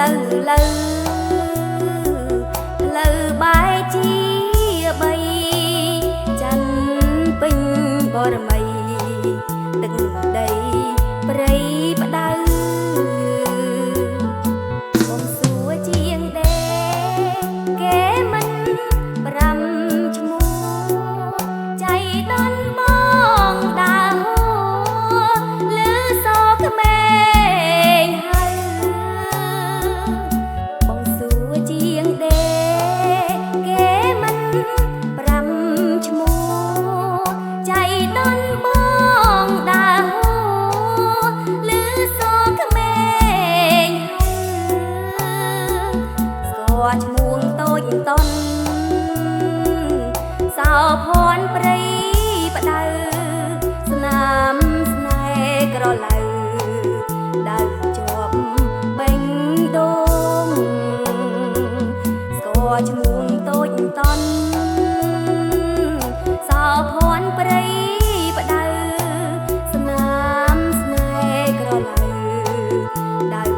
លើលើបាយជាបីច័ន្ទពេញបរមីទឹកដីព្រៃផ្ដៅបងសួរជាងដែរគេមិនប្រាំឈ្មោះចៃដន្យបងដើរហួលឺសក្មេងហើយបងសួរជាងដែរគេមិនប្រាំឈ្មោះចៃដន្យបងដើរហួលឺសក្មេងហើយស្គាល់ឈ្មោះតូចតន់សោភ័ណ្ឌព្រៃផ្ដៅស្នាមស្នេហ៍ក្រឡៅដើរជាប់បេងដូងស្គាល់ឈ្មោះតូចតន់សោភ័ណ្ឌព្រៃផ្ដៅស្នាមស្នេហ៍ក្រឡៅដើរ